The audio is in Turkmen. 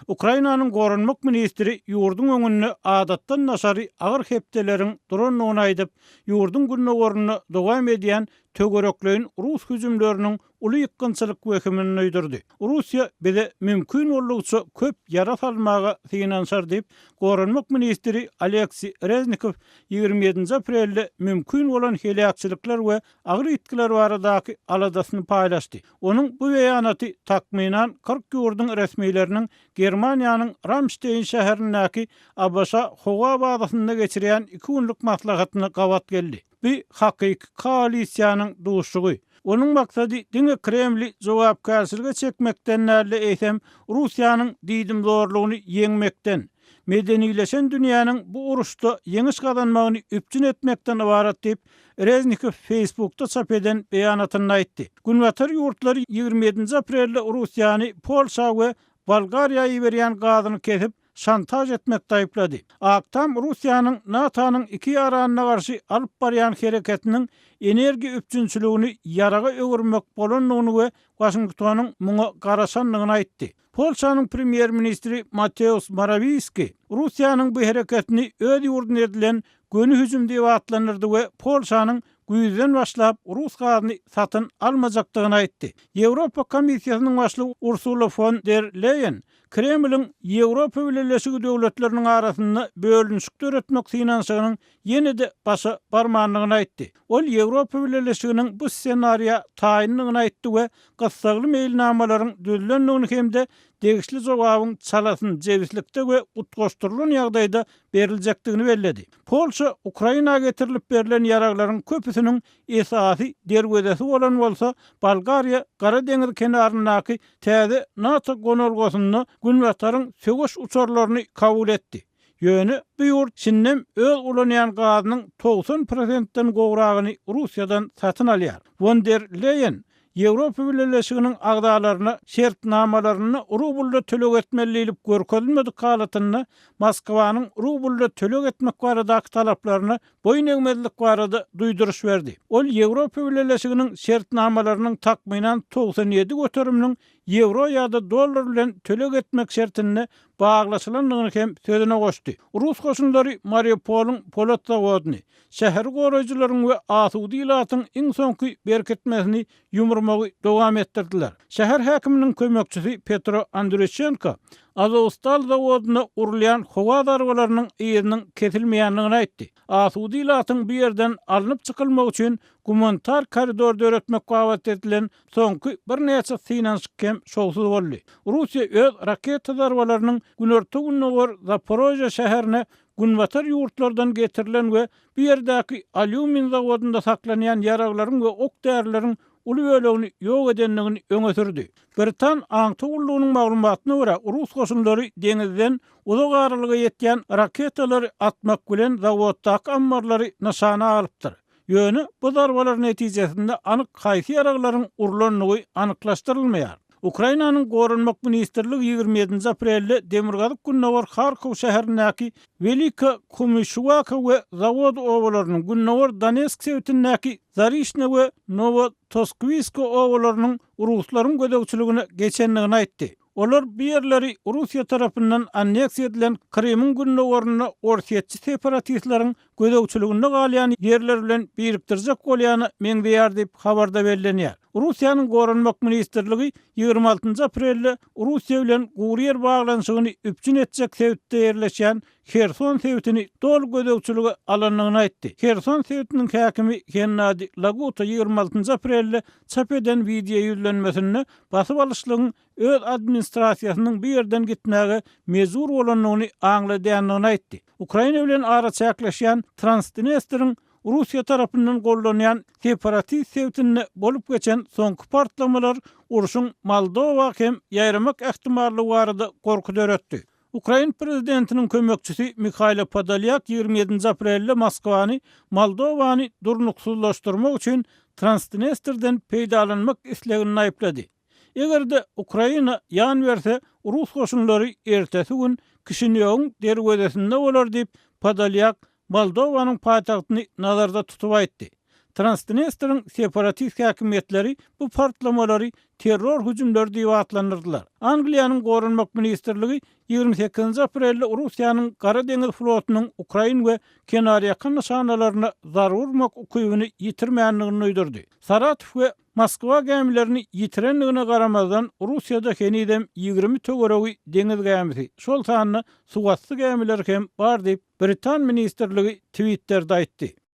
Ukrainanyň gorunmak ministri ýurdun öňünde adatdan naşary agyr hepdeleriň duranlygyny aýdyp, ýurdun günnäwerini dowam edýän tögerekleýin Rus hüjümleriniň uly ýykgynçylyk wekimini öýdürdi. Russiýa bize mümkin bolýança köp yara salmaga finansar diýip, gorunmak ministri Aleksey Reznikow 27 aprelde mümkin bolan helakçylyklar we agyr itkiler baradaky aladasyny paýlaşdy. Onuň bu beýanaty takminan 40 ýurdun resmiýleriniň Germaniýanyň Ramstein şäherindäki Abaşa Howa bazasynda geçirýän 2 günlük maslahatyny gawat geldi. Bu hakyky koalisiýanyň duşugy. Onun maksady diňe Kremli jogapkärçiligi çekmekden näle eýsem Russiýanyň diýdim zorlugyny ýeňmekden, medenileşen dünýäniň bu uruşda ýeňiş gazanmagyny üpçün etmekden ibaret diýip Reznikow Facebook'ta çap eden beýanatyny aýtdy. Günwatar ýurtlary 27 aprelde Russiýany Polşa we Bolgariýa berýän gazyny kesip şantaj etmekde aýplady. Aktam Russiýanyň NATO'nyň iki ýaranyna garşy alyp barýan hereketiniň energi üpçünçiligini yaraga öwürmek bolanlygyny we Washingtonyň muňa garaşanlygyny aýtdy. Polşanyň premier ministri Mateusz Morawiecki Russiýanyň bu hereketini öz ýurduna edilen göni hüjüm diýip atlanyrdy we Polşanyň güýden başlap Rus gazyny satyn almajakdygyny aýtdy. Ýewropa Komissiýasynyň başlygy Ursula von der Leyen Kremlin Ýewropa Birleşigi döwletleriniň arasynda bölünşik öretmek finansyanyň ýene-de başa barmanlygyny aýtdy. Ol Ýewropa Birleşiginiň bu ssenariýa taýinlygyny aýtdy we gassagly meýilnamalaryň düzülenligini hemde degişli jogabyň çalasyn jewislikde we utgaşdyrylan ýagdaýda beriljakdygyny belledi. Polşa Ukrainaga getirilip berilen ýaraglaryň köpüsiniň esasy derwedesi bolan bolsa, Bolgariýa Gara deňiz kenaryndaky täze NATO gonolgasyny günwataryň sögüş uçarlaryny kabul etdi. Ýöne bu ýurt çinnem öz ulanýan gazynyň 90%den gowragyny Russiýadan satyn alýar. Von der Leyen Ýewropa Birleşiginiň agdalaryna şertnamalaryny rubulda tölek etmelilik görkezilmedik halatyny Moskwanyň rubulda tölek etmek baradaky talaplaryny boyun eňmezlik barada duýduruş berdi. Ol Ýewropa Birleşiginiň şertnamalarynyň takminan 97 göteriminiň euro ýa-da dollar bilen tölek etmek şertini baglaşylanlygyny hem sözüne goşdy. Rus goşunlary Mariupolyň polat zawodyny, şäher goraýjylaryň we asudy ilatyň iň soňky berketmesini ýumurmagy dowam etdirdiler. Şäher häkiminiň kömekçisi Petro Andrushenko Azovstal zawodyna urulýan howa darwalarynyň ýeriniň kesilmeýänligini aýtdy. Asudy ilatyň bu ýerden alınıp çykylmak üçin gumanitar koridor döretmek gawat edilen soňky bir näçe finansyk hem şowsuz boldy. Russiýa öz raketa darwalarynyň günorta günnäwer Zaporojye şäherine günwatar ýurtlardan getirilen we bu ýerdäki alümin zawodunda saklanýan ýaraglaryň we ok därleriň uly bölegini ýok edenligini öňe sürdi. Britan Aňtygullygynyň maglumatyna görä Rus goşunlary deňizden uzak aralyga ýetýän raketalary atmak bilen zawoddaky ambarlary nişana alypdyr. Ýöne bu darbalar netijesinde anyk haýsy ýaraglaryň urulanlygy anyklaşdyrylmaýar. Ukrainanyň gorunmak ministrligi 27 aprelde Demirgazyk günnäwer Kharkiw şäherindäki Velika Kumyshwaka we zawod owalarynyň günnäwer Donetsk sewtindäki Zarishne we Novotoskivsko owalarynyň ruslaryň gödäwçiligine geçenligini aýtdy. Olar bu ýerleri Russiýa tarapyndan anneksiýa edilen Krymyň günnäwerini orsiýetçi separatistlaryň gödäwçiliginde galýan ýerler bilen birikdirjek bolýany meňdeýär diýip habarda berilýär. Russiýanyň gorunmak ministrligi 26 aprelde Russiýa bilen guryer baglanşygyny üpçün etjek sebäpde ýerleşýän Kherson sewtini dol gödäwçiligi alanlygyny aýtdy. Kherson sewtiniň häkimi Gennady Laguta 26 aprelde çap eden video ýüzlenmesini basyp alyşlygyň öz administrasiýasynyň bu ýerden gitmäge mezur bolanlygyny aňladýanlygyny aýtdy. Ukraina bilen ara çäkleşýän Transdniestriň Russiýa tarapyndan gollanýan separatist sewtini bolup geçen soňky partlamalar uruşyň Moldova hem ýaýramak ähtimallygy barada gorku döretdi. Ukraina prezidentiniň kömekçisi Mikhailo Podolyak 27 aprelde Moskwany Moldowany durnuksuzlaşdyrmak üçin Transdniestrden peýdalanmak islegini aýplady. Egerde Ukraina ýan berse Rus goşunlary ertesi gün Kişinevň derwedesinde bolar diýip Podolyak Moldowanyň paýtagtyny nazarda tutup aýtdy. Transdnistr'ın separatist häkimetleri bu partlamalary terror hüjümleri diýip atlandyrdylar. Angliýanyň Gorunmak ministrligi 28 aprelde Russiýanyň Gara deňiz flotunyň Ukraina we kenar ýakyn nişanalaryna zarar urmak ukybyny ýitirmänligini öýdürdi. Saratow we Moskwa gemilerini ýitirenligine garamazdan Russiýada henidem 20 tögeregi deňiz gemisi, şol sanyny suwatly gemiler hem bar diýip Britan ministrligi Twitter'da aýtdy.